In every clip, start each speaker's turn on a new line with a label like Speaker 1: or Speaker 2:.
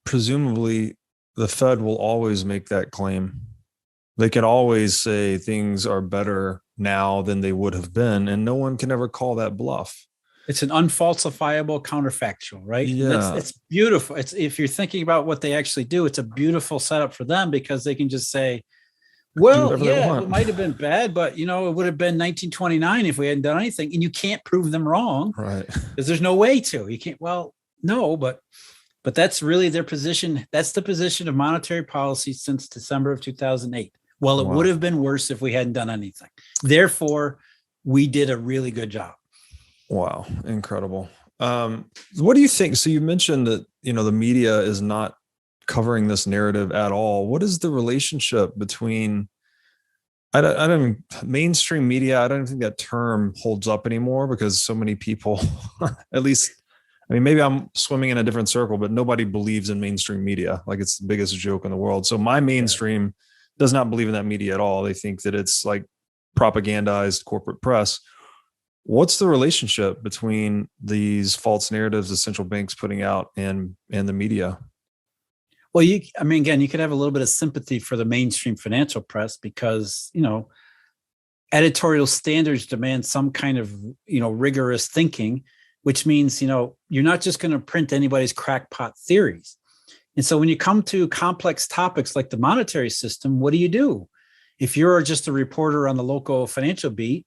Speaker 1: presumably the Fed will always make that claim. They can always say things are better now than they would have been, and no one can ever call that bluff.
Speaker 2: It's an unfalsifiable counterfactual, right? And
Speaker 1: Yeah.
Speaker 2: it's beautiful. It's, if you're thinking about what they actually do, it's a beautiful setup for them because they can just say,
Speaker 1: Do
Speaker 2: well,
Speaker 1: whatever they
Speaker 2: yeah, it
Speaker 1: want.
Speaker 2: might have been bad, but it would have been 1929 if we hadn't done anything. And you can't prove them wrong
Speaker 1: Right.
Speaker 2: because there's no way to. You can't. Well, no, but that's really their position. That's the position of monetary policy since December of 2008. Well, it
Speaker 1: Wow.
Speaker 2: would have been worse if we hadn't done anything. Therefore, we did a really good job.
Speaker 1: Wow. Incredible. What do you think? So you mentioned that, the media is not covering this narrative at all. What is the relationship between, I don't mainstream media? I don't think that term holds up anymore because so many people, at least, I mean, maybe I'm swimming in a different circle, but nobody believes in mainstream media. Like it's the biggest joke in the world. So my mainstream does not believe in that media at all. They think that it's like propagandized corporate press. What's the relationship between these false narratives the central bank's putting out and the media?
Speaker 2: Well, again, you could have a little bit of sympathy for the mainstream financial press because, editorial standards demand some kind of, rigorous thinking, which means, you're not just going to print anybody's crackpot theories. And so when you come to complex topics like the monetary system, what do? If you're just a reporter on the local financial beat,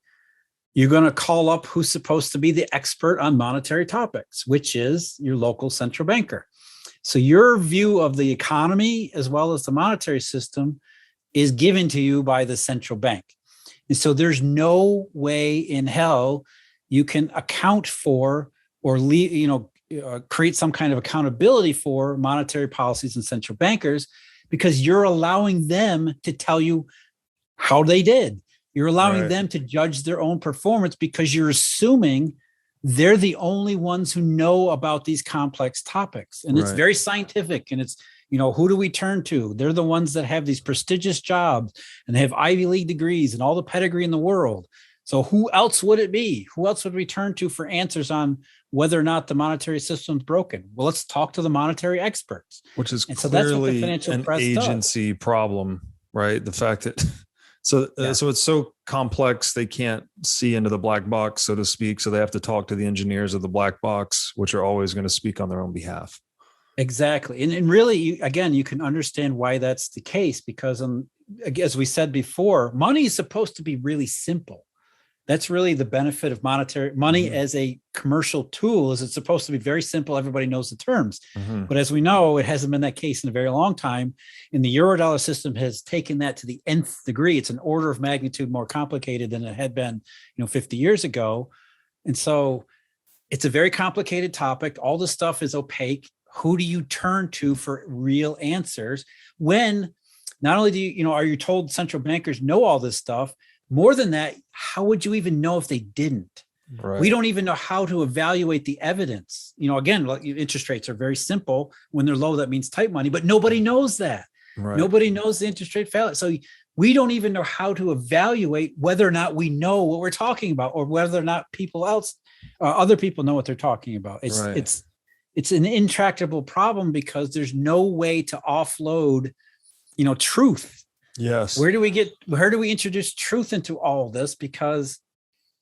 Speaker 2: you're going to call up who's supposed to be the expert on monetary topics, which is your local central banker. So your view of the economy as well as the monetary system is given to you by the central bank. And so there's no way in hell you can account for or create some kind of accountability for monetary policies and central bankers because you're allowing them to tell you how they did. You're allowing them to judge their own performance because you're assuming they're the only ones who know about these complex topics. And it's very scientific. And it's, who do we turn to? They're the ones that have these prestigious jobs and they have Ivy League degrees and all the pedigree in the world. So who else would it be? Who else would we turn to for answers on whether or not the monetary system's broken? Well, let's talk to the monetary experts.
Speaker 1: Which is
Speaker 2: so
Speaker 1: clearly
Speaker 2: that's what the financial
Speaker 1: an
Speaker 2: press
Speaker 1: agency problem, right? The fact that so it's so complex they can't see into the black box, so to speak. So they have to talk to the engineers of the black box, which are always going to speak on their own behalf.
Speaker 2: Exactly, and really, you can understand why that's the case because, as we said before, money is supposed to be really simple. That's really the benefit of monetary money as a commercial tool. Is it's supposed to be very simple. Everybody knows the terms, but as we know, it hasn't been that case in a very long time. And the Eurodollar system has taken that to the nth degree. It's an order of magnitude more complicated than it had been, 50 years ago. And so it's a very complicated topic. All the stuff is opaque. Who do you turn to for real answers when not only do are you told central bankers know all this stuff? More than that, how would you even know if they didn't? Right. We don't even know how to evaluate the evidence. Again, interest rates are very simple. When they're low, that means tight money, but nobody knows that. Right. Nobody knows the interest rate fallacy. So we don't even know how to evaluate whether or not we know what we're talking about or whether or not other people know what they're talking about. It's an intractable problem because there's no way to offload, truth.
Speaker 1: Yes.
Speaker 2: Where do we introduce truth into all of this? Because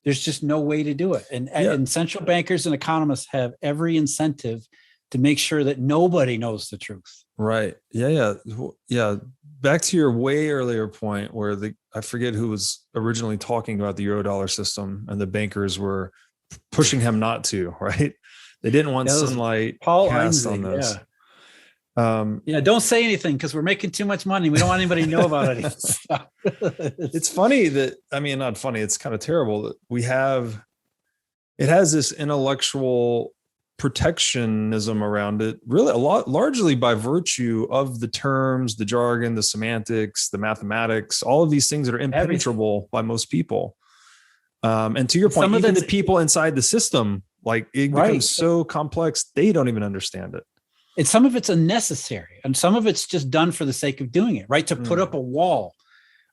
Speaker 2: there's just no way to do it. And central bankers and economists have every incentive to make sure that nobody knows the truth.
Speaker 1: Right. Yeah. Back to your way earlier point where I forget who was originally talking about the Eurodollar system and the bankers were pushing him not to, right? They didn't want sunlight cast on this.
Speaker 2: Don't say anything because we're making too much money. We don't want anybody to know about it.
Speaker 1: It's funny that, not funny. It's kind of terrible that it has this intellectual protectionism around it, really largely by virtue of the terms, the jargon, the semantics, the mathematics, all of these things that are impenetrable by most people. And to your point, even the people inside the system, like it becomes so complex, they don't even understand it.
Speaker 2: And some of it's unnecessary and some of it's just done for the sake of doing it, right? To put up a wall.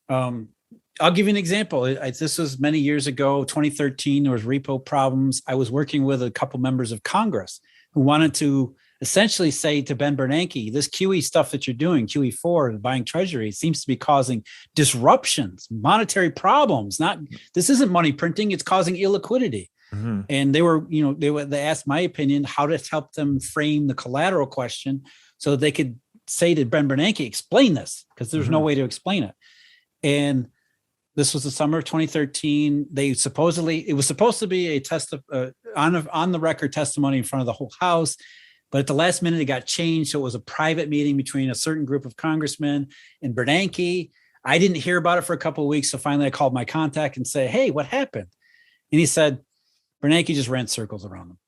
Speaker 2: I'll give you an example. This was many years ago, 2013, there was repo problems. I was working with a couple members of Congress who wanted to essentially say to Ben Bernanke, this QE stuff that you're doing, QE4, buying treasuries, seems to be causing disruptions, monetary problems. This isn't money printing, it's causing illiquidity.
Speaker 1: Mm-hmm.
Speaker 2: And they asked my opinion, how to help them frame the collateral question so that they could say to Ben Bernanke, explain this, because there's no way to explain it. And this was the summer of 2013. It was supposed to be a on the record testimony in front of the whole House, but at the last minute it got changed. So it was a private meeting between a certain group of congressmen and Bernanke. I didn't hear about it for a couple of weeks. So finally I called my contact and said, hey, what happened? And he said, Bernanke just ran circles around him.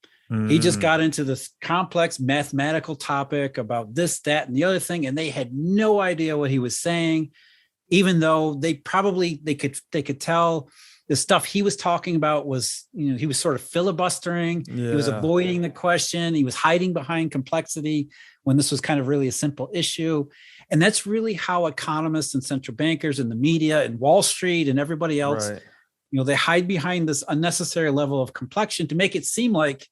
Speaker 2: He just got into this complex mathematical topic about this, that, and the other thing, and they had no idea what he was saying, even though they could tell the stuff he was talking about was, he was sort of filibustering. Yeah. He was avoiding the question. He was hiding behind complexity when this was kind of really a simple issue. And that's really how economists and central bankers and the media and Wall Street and everybody else, they hide behind this unnecessary level of complexion to make it seem like,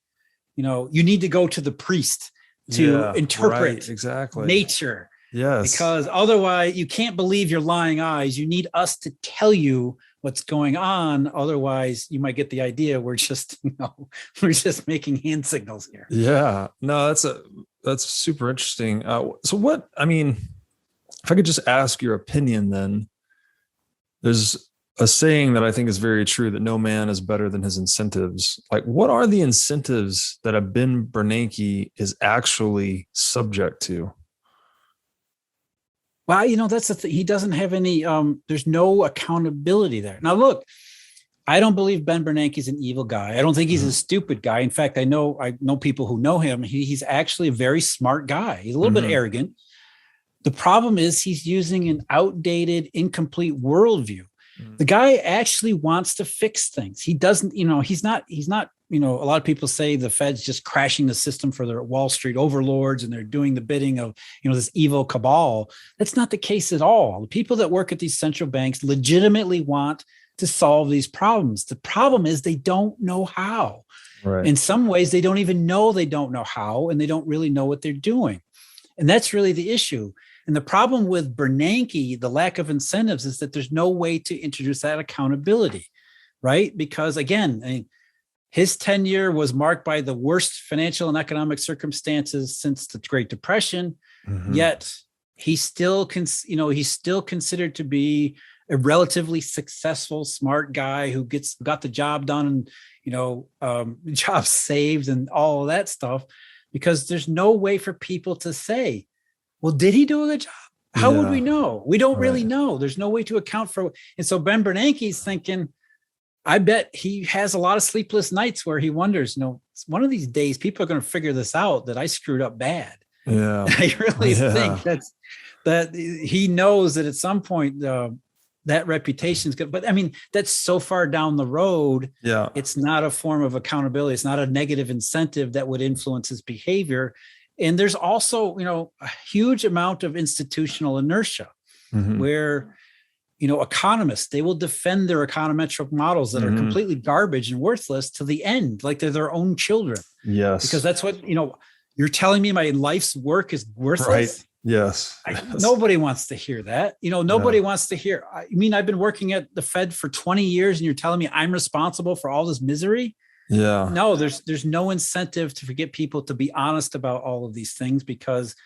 Speaker 2: you need to go to the priest to interpret nature.
Speaker 1: Yes.
Speaker 2: Because otherwise you can't believe your lying eyes. You need us to tell you what's going on. Otherwise you might get the idea we're just making hand signals here.
Speaker 1: Yeah. No, that's super interesting. So if I could just ask your opinion, then there's a saying that I think is very true, that no man is better than his incentives. Like, what are the incentives that a Ben Bernanke is actually subject to?
Speaker 2: Well, that's the thing. He doesn't have any, there's no accountability there. Now, look, I don't believe Ben Bernanke is an evil guy. I don't think he's a stupid guy. In fact, I know people who know him. He's actually a very smart guy. He's a little bit arrogant. The problem is he's using an outdated, incomplete worldview. The guy actually wants to fix things. He doesn't, he's not, a lot of people say the Fed's just crashing the system for their Wall Street overlords and they're doing the bidding of, this evil cabal. That's not the case at all. The people that work at these central banks legitimately want to solve these problems. The problem is they don't know how. Right. In some ways, they don't even know they don't know how, and they don't really know what they're doing. And that's really the issue. And the problem with Bernanke, the lack of incentives, is that there's no way to introduce that accountability, right? Because again, his tenure was marked by the worst financial and economic circumstances since the Great Depression. Yet he's still considered to be a relatively successful, smart guy who got the job done and, jobs saved and all of that stuff, because there's no way for people to say, well, did he do a good job? How would we know? We don't really know. There's no way to account for. And so Ben Bernanke's thinking, I bet he has a lot of sleepless nights where he wonders, one of these days people are going to figure this out, that I screwed up bad. Yeah. I really think that he knows that at some point that reputation is good. But that's so far down the road. Yeah. It's not a form of accountability. It's not a negative incentive that would influence his behavior. And there's also, a huge amount of institutional inertia where, economists, they will defend their econometric models that are completely garbage and worthless to the end, like they're their own children. Yes. Because that's what, you're telling me my life's work is worthless. Right.
Speaker 1: Yes.
Speaker 2: Nobody wants to hear that. Nobody wants to hear. I've been working at the Fed for 20 years and you're telling me I'm responsible for all this misery. Yeah. No, there's no incentive to get people to be honest about all of these things, because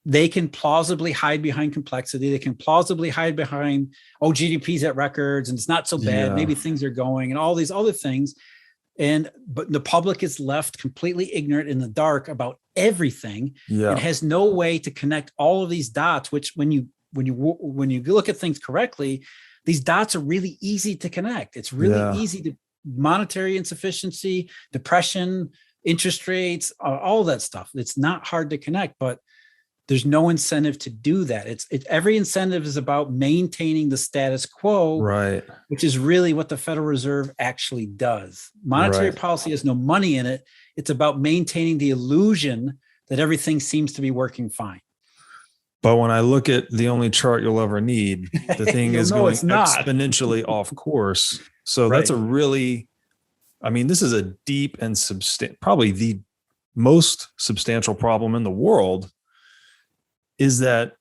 Speaker 2: they can plausibly hide behind complexity. They can plausibly hide behind, GDP's at records and it's not so bad. Yeah. Maybe things are going and all these other things. But the public is left completely ignorant in the dark about everything. Yeah. And has no way to connect all of these dots, which when you look at things correctly, these dots are really easy to connect. It's really easy to monetary insufficiency, depression, interest rates, all that stuff. It's not hard to connect, but there's no incentive to do that. Every incentive is about maintaining the status quo, right? Which is really what the Federal Reserve actually does. Monetary policy has no money in it. It's about maintaining the illusion that everything seems to be working fine.
Speaker 1: But when I look at the only chart you'll ever need, the thing is going exponentially off course. So that's a really, this is a deep and probably the most substantial problem in the world is that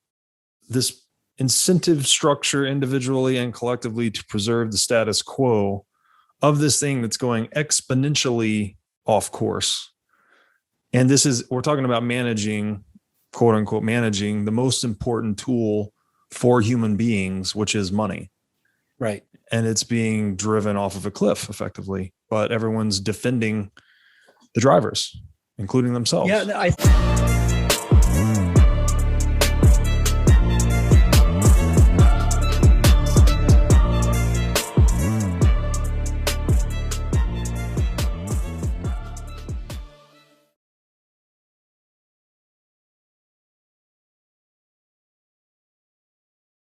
Speaker 1: this incentive structure individually and collectively to preserve the status quo of this thing that's going exponentially off course. And this is, we're talking about managing, quote unquote, managing the most important tool for human beings, which is money.
Speaker 2: Right.
Speaker 1: And it's being driven off of a cliff effectively, but everyone's defending the drivers, including themselves.
Speaker 2: Yeah.